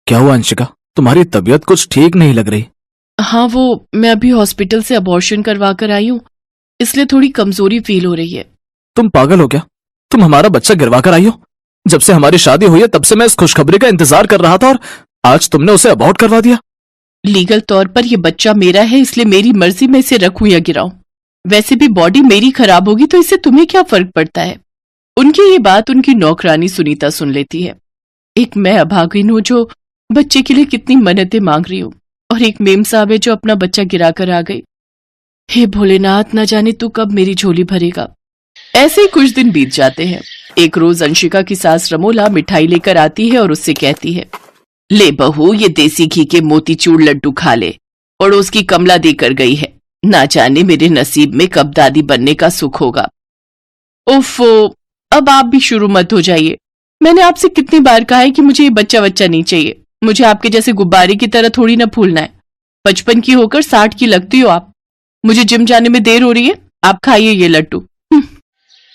क्या हुआ अंशिका, तुम्हारी तबीयत कुछ ठीक नहीं लग रही। हाँ, वो मैं अभी हॉस्पिटल से अबॉर्शन करवा कर आई हूँ, इसलिए थोड़ी कमजोरी फील हो रही है। तुम पागल हो क्या? तुम हमारा बच्चा गिरवा कर आई हो। जब से हमारी शादी हुई है तब से मैं इस खुशखबरी का इंतजार कर रहा था और आज तुमने उसे अबॉर्ट करवा दिया। लीगल तौर पर यह बच्चा मेरा है, इसलिए मेरी मर्जी में इसे रखूं या गिराऊं। वैसे भी बॉडी मेरी खराब होगी तो इससे तुम्हें क्या फर्क पड़ता है। उनकी ये बात उनकी नौकरानी सुनीता सुन लेती है। एक मैं अभागिन हूं जो बच्चे के लिए कितनी मन्नतें मांग रही हूं, और एक मेम साहब है जो अपना बच्चा गिरा कर आ गई। हे भोलेनाथ, न जाने तू कब मेरी झोली भरेगा। ऐसे ही कुछ दिन बीत जाते हैं। एक रोज अंशिका की सास रमोला मिठाई लेकर आती है और उससे कहती है, ले बहू, ये देसी घी के मोतीचूर लड्डू खा ले। पड़ोस की कमला देकर गई है, ना जाने मेरे नसीब में कब दादी बनने का सुख होगा। ओफो, अब आप भी शुरू मत हो जाइए। मैंने आपसे कितनी बार कहा है कि मुझे ये बच्चा नहीं चाहिए। मुझे आपके जैसे गुब्बारे की तरह थोड़ी ना फूलना है। 55 की होकर 60 की लगती हो आप। मुझे जिम जाने में देर हो रही है, आप खाइए ये लड्डू।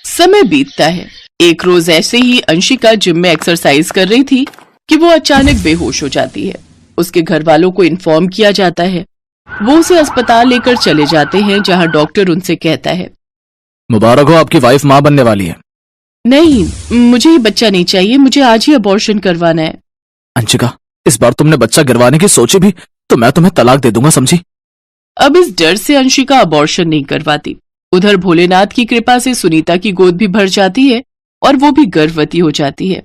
समय बीतता है। एक रोज ऐसे ही अंशिका जिम में एक्सरसाइज कर रही थी कि वो अचानक बेहोश हो जाती है। उसके घर वालों को इन्फॉर्म किया जाता है। वो उसे अस्पताल लेकर चले जाते हैं, जहां डॉक्टर उनसे कहता है, मुबारक हो, आपकी वाइफ मां बनने वाली है। नहीं, मुझे ये बच्चा नहीं चाहिए, मुझे आज ही अबॉर्शन करवाना है। अंशिका, इस बार तुमने बच्चा गिरवाने की सोची भी तो मैं तुम्हें तलाक दे दूंगा, समझी? अब इस डर से अंशिका अबॉर्शन नहीं करवाती। उधर भोलेनाथ की कृपा से सुनीता की गोद भी भर जाती है और वो भी गर्भवती हो जाती है।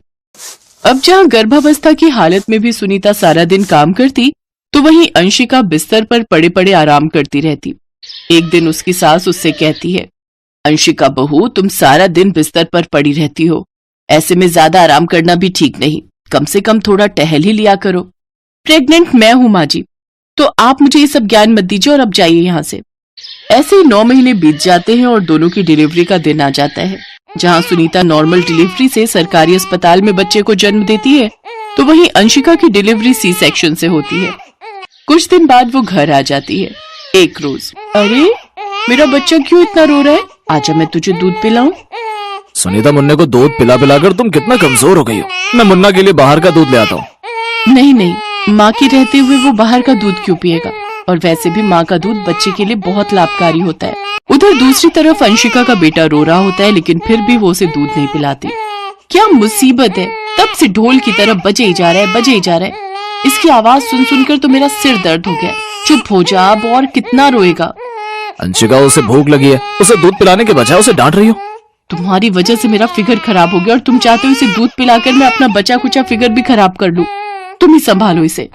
अब जहां गर्भावस्था की हालत में भी सुनीता सारा दिन काम करती, तो वहीं अंशिका बिस्तर पर पड़े पड़े आराम करती रहती। एक दिन उसकी सास उससे कहती है, अंशिका बहू, तुम सारा दिन बिस्तर पर पड़ी रहती हो, ऐसे में ज्यादा आराम करना भी ठीक नहीं, कम से कम थोड़ा टहल ही लिया करो। प्रेग्नेंट मैं हूं माँ जी, तो आप मुझे ये सब ज्ञान मत दीजिए और अब जाइए यहाँ से। ऐसे ही 9 महीने बीत जाते हैं और दोनों की डिलीवरी का दिन आ जाता है। जहाँ सुनीता नॉर्मल डिलीवरी से सरकारी अस्पताल में बच्चे को जन्म देती है, तो वहीं अंशिका की डिलीवरी सी सेक्शन से होती है। कुछ दिन बाद वो घर आ जाती है। एक रोज, अरे मेरा बच्चा क्यों इतना रो रहा है, आजा मैं तुझे दूध पिलाऊं। सुनीता, मुन्ने को दूध पिला पिलाकर तुम कितना कमजोर हो गई हो। मैं मुन्ना के लिए बाहर का दूध ले आता हूँ। नहीं नहीं, माँ के रहते हुए वो बाहर का दूध क्यों पिएगा, और वैसे भी माँ का दूध बच्चे के लिए बहुत लाभकारी होता है। उधर दूसरी तरफ अंशिका का बेटा रो रहा होता है, लेकिन फिर भी वो उसे दूध नहीं पिलाती। क्या मुसीबत है, तब से ढोल की तरह बजे ही जा रहा है, बजे ही जा रहा है। इसकी आवाज सुन सुनकर तो मेरा सिर दर्द हो गया। चुप हो जा अब, और कितना रोएगा। अंशिका, उसे भूख लगी है, उसे दूध पिलाने के बजाय उसे डांट रही हो। तुम्हारी वजह से मेरा फिगर खराब हो गया और तुम चाहते हो इसे दूध पिलाकर मैं अपना बचा कुचा फिगर भी खराब कर लूं। तुम ही संभालो इसे।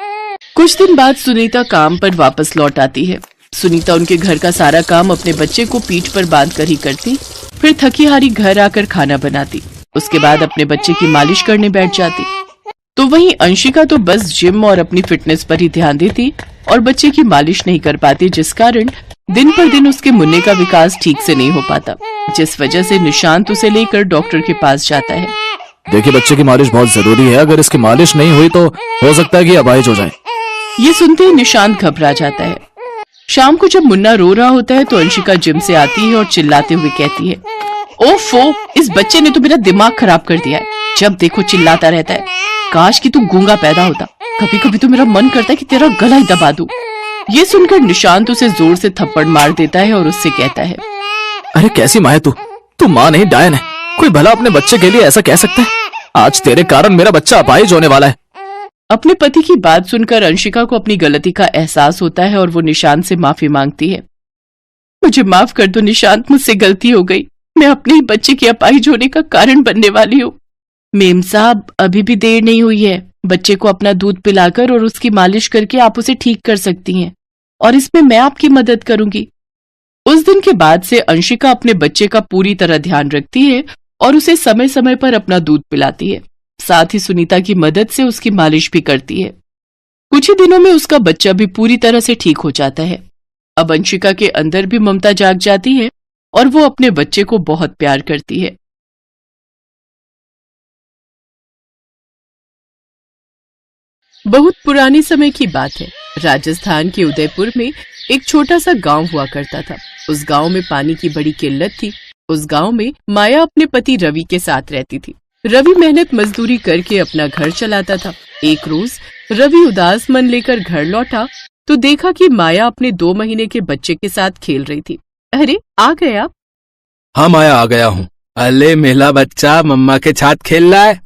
कुछ दिन बाद सुनीता काम पर वापस लौट आती है। सुनीता उनके घर का सारा काम अपने बच्चे को पीठ पर बांध कर ही करती, फिर थकी हारी घर आकर खाना बनाती, उसके बाद अपने बच्चे की मालिश करने बैठ जाती। तो वहीं अंशिका तो बस जिम और अपनी फिटनेस पर ही ध्यान देती और बच्चे की मालिश नहीं कर पाती, जिस कारण दिन पर दिन उसके मुन्ने का विकास ठीक से नहीं हो पाता, जिस वजह से निशांत उसे लेकर डॉक्टर के पास जाता है। देखिए, बच्चे की मालिश बहुत जरूरी है, अगर इसकी मालिश नहीं हुई तो हो सकता है कि अपाहिज हो जाए। ये सुनते ही निशांत घबरा जाता है। शाम को जब मुन्ना रो रहा होता है तो अंशिका जिम से आती है और चिल्लाते हुए कहती है, ओफो, इस बच्चे ने तो मेरा दिमाग खराब कर दिया है, जब देखो चिल्लाता रहता है। काश कि तू गूंगा पैदा होता, कभी कभी तो मेरा मन करता है कि तेरा गला ही दबा दूं। ये सुनकर निशांत उसे जोर से थप्पड़ मार देता है और उससे कहता है, अरे कैसी माँ है तू माँ नहीं डायन है। कोई भला अपने बच्चे के लिए ऐसा कह सकता है? आज तेरे कारण मेरा बच्चा अपाहिज होने वाला है। अपने पति की बात सुनकर अंशिका को अपनी गलती का एहसास होता है और वो निशांत से माफी मांगती है। मुझे माफ कर दो निशांत, मुझसे गलती हो गई, मैं अपने ही बच्चे के अपाहिज होने का कारण बनने वाली हूँ। मेम साहब, अभी भी देर नहीं हुई है, बच्चे को अपना दूध पिलाकर और उसकी मालिश करके आप उसे ठीक कर सकती हैं, और इसमें मैं आपकी मदद करूंगी। उस दिन के बाद से अंशिका अपने बच्चे का पूरी तरह ध्यान रखती है और उसे समय समय पर अपना दूध पिलाती है, साथ ही सुनीता की मदद से उसकी मालिश भी करती है। कुछ ही दिनों में उसका बच्चा भी पूरी तरह से ठीक हो जाता है। अब अंशिका के अंदर भी ममता जाग जाती है और वो अपने बच्चे को बहुत प्यार करती है। बहुत पुराने समय की बात है। राजस्थान के उदयपुर में एक छोटा सा गांव हुआ करता था। उस गांव में पानी की बड़ी किल्लत थी। उस गांव में माया अपने पति रवि के साथ रहती थी। रवि मेहनत मजदूरी करके अपना घर चलाता था। एक रोज रवि उदास मन लेकर घर लौटा तो देखा कि माया अपने 2 महीने के बच्चे के साथ खेल रही थी। अरे आ गए आप? हाँ माया, आ गया हूँ। अले मेला बच्चा मम्मा के साथ खेल रहा है।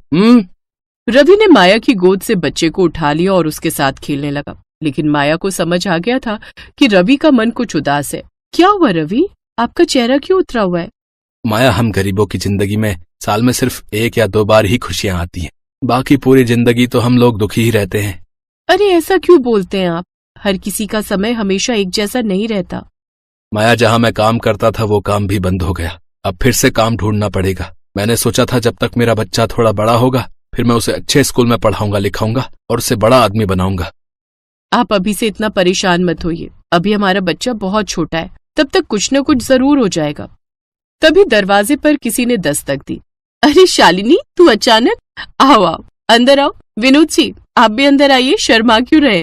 रवि ने माया की गोद से बच्चे को उठा लिया और उसके साथ खेलने लगा। लेकिन माया को समझ आ गया था कि रवि का मन कुछ उदास है। क्या हुआ रवि, आपका चेहरा क्यों उतरा हुआ है? माया, हम गरीबों की जिंदगी में साल में सिर्फ 1 या 2 बार ही खुशियां आती हैं। बाकी पूरी जिंदगी तो हम लोग दुखी ही रहते हैं। अरे ऐसा क्यों बोलते हैं आप? हर किसी का समय हमेशा एक जैसा नहीं रहता। माया, जहाँ मैं काम करता था वो काम भी बंद हो गया। अब फिर से काम ढूंढना पड़ेगा। मैंने सोचा था जब तक मेरा बच्चा थोड़ा बड़ा होगा फिर मैं उसे अच्छे स्कूल में पढ़ाऊंगा लिखाऊंगा और उसे बड़ा आदमी बनाऊंगा। आप अभी से इतना परेशान मत होइए। अभी हमारा बच्चा बहुत छोटा है, तब तक कुछ न कुछ जरूर हो जाएगा। तभी दरवाजे पर किसी ने दस्तक दी। अरे शालिनी, तू अचानक? आओ आओ, अंदर आओ। विनोद जी, आप भी अंदर आइए, शर्मा क्यों रहे?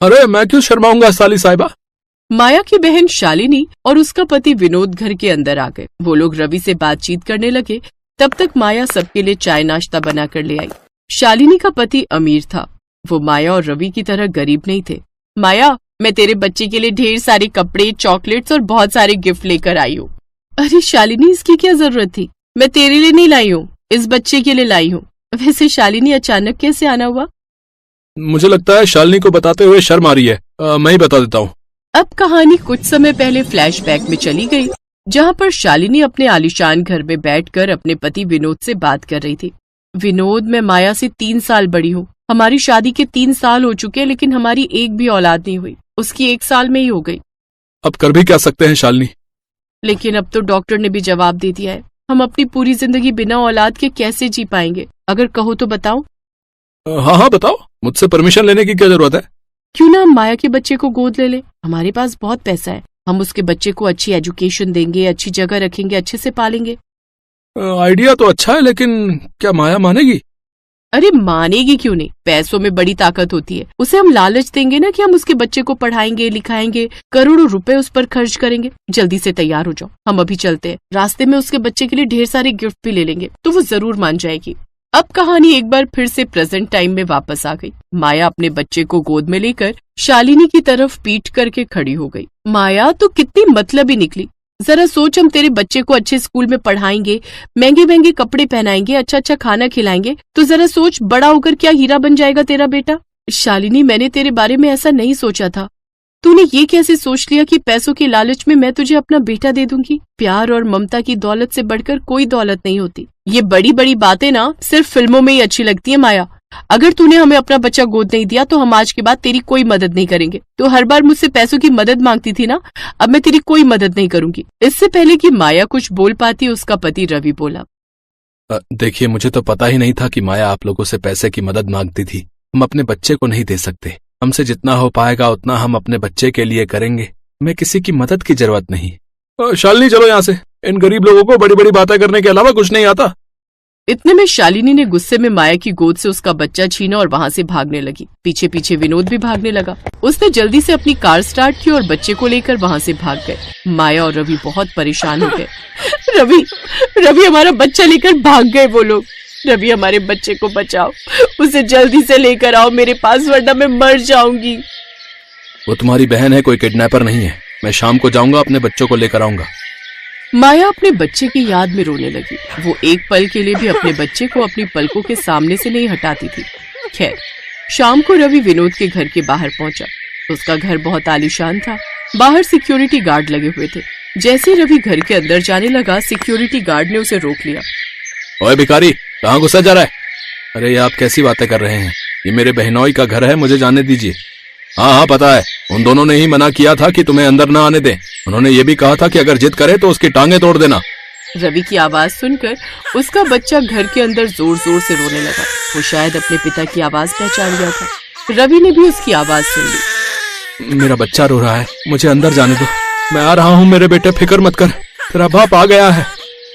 अरे मैं क्यों शर्माऊंगा साली साहिबा। माया की बहन शालिनी और उसका पति विनोद घर के अंदर आ गए। वो लोग रवि से बातचीत करने लगे। तब तक माया सबके लिए चाय नाश्ता बनाकर ले आई। शालिनी का पति अमीर था, वो माया और रवि की तरह गरीब नहीं थे। माया, मैं तेरे बच्चे के लिए ढेर सारे कपड़े, चॉकलेट्स और बहुत सारे गिफ्ट लेकर आई हूँ। अरे शालिनी, इसकी क्या जरूरत थी? मैं तेरे लिए नहीं लाई हूँ, इस बच्चे के लिए लाई हूँ। वैसे शालिनी, अचानक कैसे आना हुआ? मुझे लगता है शालिनी को बताते हुए शर्म आ रही है। मैं ही बता देता हूँ। अब कहानी कुछ समय पहले फ्लैशबैक में चली गई, जहाँ पर शालिनी अपने आलीशान घर में बैठकर अपने पति विनोद से बात कर रही थी। विनोद, मैं माया से 3 साल बड़ी हूँ। हमारी शादी के 3 साल हो चुके हैं, लेकिन हमारी एक भी औलाद नहीं हुई। उसकी 1 साल में ही हो गई। अब कर भी क्या सकते हैं शालिनी? लेकिन अब तो डॉक्टर ने भी जवाब दे दिया है। हम अपनी पूरी जिंदगी बिना औलाद के कैसे जी पाएंगे? अगर कहो तो बताओ। हाँ हाँ बताओ, मुझसे परमिशन लेने की क्या जरूरत है? क्यों ना हम माया के बच्चे को गोद ले ले? हमारे पास बहुत पैसा है। हम उसके बच्चे को अच्छी एजुकेशन देंगे, अच्छी जगह रखेंगे, अच्छे से पालेंगे। आइडिया तो अच्छा है, लेकिन क्या माया मानेगी? अरे मानेगी क्यों नहीं? पैसों में बड़ी ताकत होती है। उसे हम लालच देंगे ना कि हम उसके बच्चे को पढ़ाएंगे, लिखाएंगे, करोड़ों रुपए उस पर खर्च करेंगे। जल्दी से तैयार हो जाओ, हम अभी चलते हैं। रास्ते में उसके बच्चे के लिए ढेर सारे गिफ्ट भी ले लेंगे, तो वो जरूर मान जाएगी। अब कहानी एक बार फिर से प्रेजेंट टाइम में वापस आ गई। माया अपने बच्चे को गोद में लेकर शालिनी की तरफ पीठ करके खड़ी हो गई। माया, तो कितनी मतलबी निकली। जरा सोच, हम तेरे बच्चे को अच्छे स्कूल में पढ़ाएंगे, महंगे महंगे कपड़े पहनाएंगे, अच्छा अच्छा खाना खिलाएंगे, तो जरा सोच, बड़ा होकर क्या हीरा बन जाएगा तेरा बेटा। शालिनी, मैंने तेरे बारे में ऐसा नहीं सोचा था। तूने ये कैसे सोच लिया कि पैसों के लालच में मैं तुझे अपना बेटा दे दूंगी? प्यार और ममता की दौलत से बढ़कर कोई दौलत नहीं होती। ये बड़ी बड़ी बातें ना सिर्फ फिल्मों में ही अच्छी लगती है माया। अगर तूने हमें अपना बच्चा गोद नहीं दिया तो हम आज के बाद तेरी कोई मदद नहीं करेंगे। तो हर बार मुझसे पैसों की मदद मांगती थी ना, अब मैं तेरी कोई मदद नहीं करूंगी। इससे पहले कि माया कुछ बोल पाती, उसका पति रवि बोला। देखिए, मुझे तो पता ही नहीं था कि माया आप लोगों से पैसे की मदद मांगती थी। हम अपने बच्चे को नहीं दे सकते। हमसे जितना हो पाएगा उतना हम अपने बच्चे के लिए करेंगे। हमें किसी की मदद की जरूरत नहीं। शालिनी, चलो यहाँ से। इन गरीब लोगों को बड़ी बड़ी बातें करने के अलावा कुछ नहीं आता। इतने में शालिनी ने गुस्से में माया की गोद से उसका बच्चा छीना और वहाँ से भागने लगी। पीछे पीछे विनोद भी भागने लगा। उसने जल्दी से अपनी कार स्टार्ट की और बच्चे को लेकर वहाँ से भाग गए। माया और रवि बहुत परेशान हो गए। रवि, हमारा बच्चा लेकर भाग गए वो लोग। रवि, हमारे बच्चे को बचाओ, उसे जल्दी से लेकर आओ मेरे पास, वरना मैं मर जाऊंगी। वो तुम्हारी बहन है, कोई किडनैपर नहीं है। मैं शाम को जाऊंगा, अपने बच्चों को लेकर आऊंगा। माया अपने बच्चे की याद में रोने लगी। वो एक पल के लिए भी अपने बच्चे को अपनी पलकों के सामने से नहीं हटाती थी। खैर, शाम को रवि विनोद के घर के बाहर पहुंचा। उसका घर बहुत आलीशान था। बाहर सिक्योरिटी गार्ड लगे हुए थे। जैसे रवि घर के अंदर जाने लगा, सिक्योरिटी गार्ड ने उसे रोक लिया। ओए भिखारी, कहाँ घुसा जा रहा है? अरे ये आप कैसी बातें कर रहे हैं? ये मेरे बहनोई का घर है, मुझे जाने दीजिए। हाँ हाँ पता है, उन दोनों ने ही मना किया था कि तुम्हें अंदर न आने दें। उन्होंने ये भी कहा था कि अगर जिद करे तो उसकी टांगे तोड़ देना। रवि की आवाज सुनकर उसका बच्चा घर के अंदर जोर जोर से रोने लगा। वो शायद अपने पिता की आवाज पहचान गया था। रवि ने भी उसकी आवाज सुन ली। मेरा बच्चा रो रहा है, मुझे अंदर जाने दो। मैं आ रहा हूँ मेरे बेटे, फिक्र मत कर, तेरा बाप आ गया है।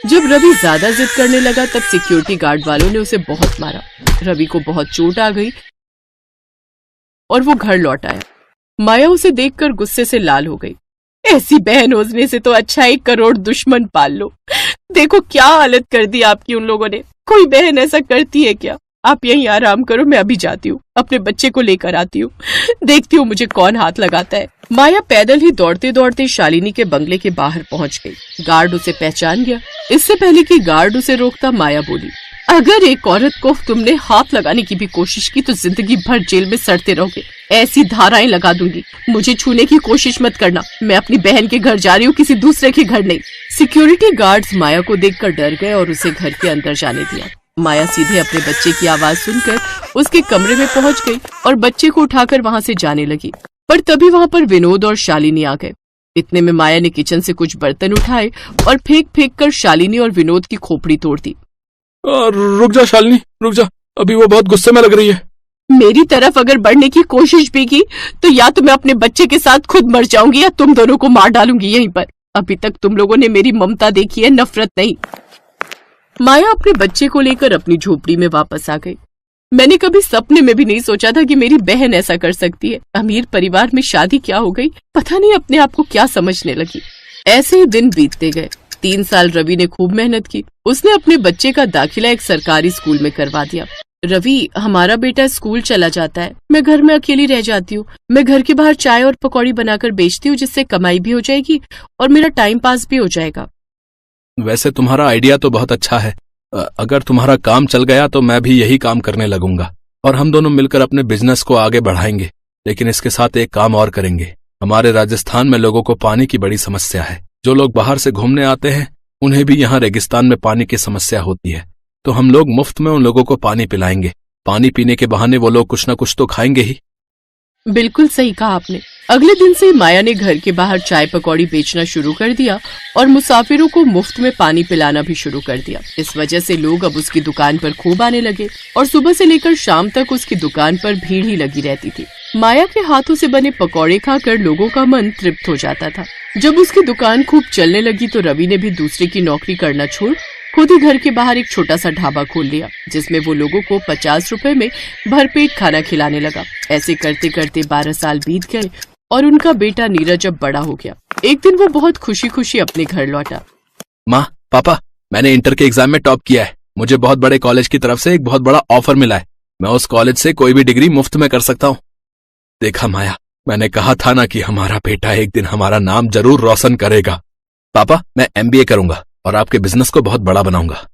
जब रवि ज्यादा जिद करने लगा तब सिक्योरिटी गार्ड वालों ने उसे बहुत मारा। रवि को बहुत चोट आ गई और वो घर लौट आया। माया उसे देखकर गुस्से से लाल हो गई। ऐसी बहन होने से तो अच्छा 1 करोड़ दुश्मन पाल लो। देखो क्या हालत कर दी आपकी उन लोगों ने। कोई बहन ऐसा करती है क्या? आप यहीं आराम करो, मैं अभी जाती हूँ, अपने बच्चे को लेकर आती हूँ, देखती हूँ मुझे कौन हाथ लगाता है। माया पैदल ही दौड़ते दौड़ते शालिनी के बंगले के बाहर पहुंच गई। गार्ड उसे पहचान गया। इससे पहले कि गार्ड उसे रोकता, माया बोली, अगर एक औरत को तुमने हाथ लगाने की भी कोशिश की तो जिंदगी भर जेल में सड़ते रहोगे। ऐसी धाराएं लगा दूंगी। मुझे छूने की कोशिश मत करना। मैं अपनी बहन के घर जा रही हूँ, किसी दूसरे के घर नहीं। सिक्योरिटी गार्ड्स माया को देखकर डर गए और उसे घर के अंदर जाने दिया। माया सीधे अपने बच्चे की आवाज सुनकर उसके कमरे में पहुंच गई और बच्चे को उठाकर वहां से जाने लगी। पर तभी वहां पर विनोद और शालिनी आ गए। इतने में माया ने किचन से कुछ बर्तन उठाए और फेंक फेंक कर शालिनी और विनोद की खोपड़ी तोड़ दी। रुक जा शालिनी, रुक जा, अभी वो बहुत गुस्से में लग रही है। मेरी तरफ अगर बढ़ने की कोशिश भी की तो या तो मैं अपने बच्चे के साथ खुद मर जाऊंगी या तुम दोनों को मार डालूंगी यहीं पर। अभी तक तुम लोगों ने मेरी ममता देखी है, नफरत नहीं। माया अपने बच्चे को लेकर अपनी झोपड़ी में वापस आ गई। मैंने कभी सपने में भी नहीं सोचा था कि मेरी बहन ऐसा कर सकती है। अमीर परिवार में शादी क्या हो गई, पता नहीं अपने आप को क्या समझने लगी। ऐसे ही दिन बीतते गए। 3 साल रवि ने खूब मेहनत की। उसने अपने बच्चे का दाखिला एक सरकारी स्कूल में करवा दिया। रवि, हमारा बेटा स्कूल चला जाता है, मैं घर में अकेली रह जाती हूँ। मैं घर के बाहर चाय और पकौड़ी बनाकर बेचती हूँ, जिससे कमाई भी हो जाएगी और मेरा टाइम पास भी हो जाएगा। वैसे तुम्हारा आइडिया तो बहुत अच्छा है। अगर तुम्हारा काम चल गया तो मैं भी यही काम करने लगूंगा और हम दोनों मिलकर अपने बिजनेस को आगे बढ़ाएंगे। लेकिन इसके साथ एक काम और करेंगे। हमारे राजस्थान में लोगों को पानी की बड़ी समस्या है। जो लोग बाहर से घूमने आते हैं उन्हें भी यहाँ रेगिस्तान में पानी की समस्या होती है। तो हम लोग मुफ्त में उन लोगों को पानी पिलाएंगे। पानी पीने के बहाने वो लोग कुछ न कुछ तो खाएंगे ही। बिल्कुल सही कहा आपने। अगले दिन से माया ने घर के बाहर चाय पकौड़ी बेचना शुरू कर दिया और मुसाफिरों को मुफ्त में पानी पिलाना भी शुरू कर दिया। इस वजह से लोग अब उसकी दुकान पर खूब आने लगे और सुबह से लेकर शाम तक उसकी दुकान पर भीड़ ही लगी रहती थी। माया के हाथों से बने पकौड़े खाकर लोगों का मन तृप्त हो जाता था। जब उसकी दुकान खूब चलने लगी तो रवि ने भी दूसरे की नौकरी करना छोड़ खुद ही घर के बाहर एक छोटा सा ढाबा खोल लिया, जिसमें वो लोगों को 50 रुपए में भरपेट खाना खिलाने लगा। ऐसे करते करते 12 साल बीत गए और उनका बेटा नीरज अब बड़ा हो गया। एक दिन वो बहुत खुशी खुशी अपने घर लौटा। माँ, पापा, मैंने इंटर के एग्जाम में टॉप किया है। मुझे बहुत बड़े कॉलेज की तरफ से एक बहुत बड़ा ऑफर मिला है। मैं उस कॉलेज से कोई भी डिग्री मुफ्त में कर सकता हूँ। देखा माया, मैंने कहा था ना कि हमारा बेटा एक दिन हमारा नाम जरूर रोशन करेगा। पापा, मैं MBA करूंगा और आपके बिजनेस को बहुत बड़ा बनाऊंगा।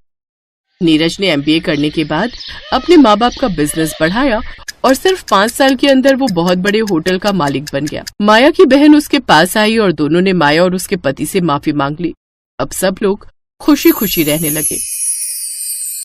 नीरज ने MBA करने के बाद अपने माँ बाप का बिजनेस बढ़ाया और सिर्फ 5 साल के अंदर वो बहुत बड़े होटल का मालिक बन गया। माया की बहन उसके पास आई और दोनों ने माया और उसके पति से माफी मांग ली। अब सब लोग खुशी खुशी रहने लगे।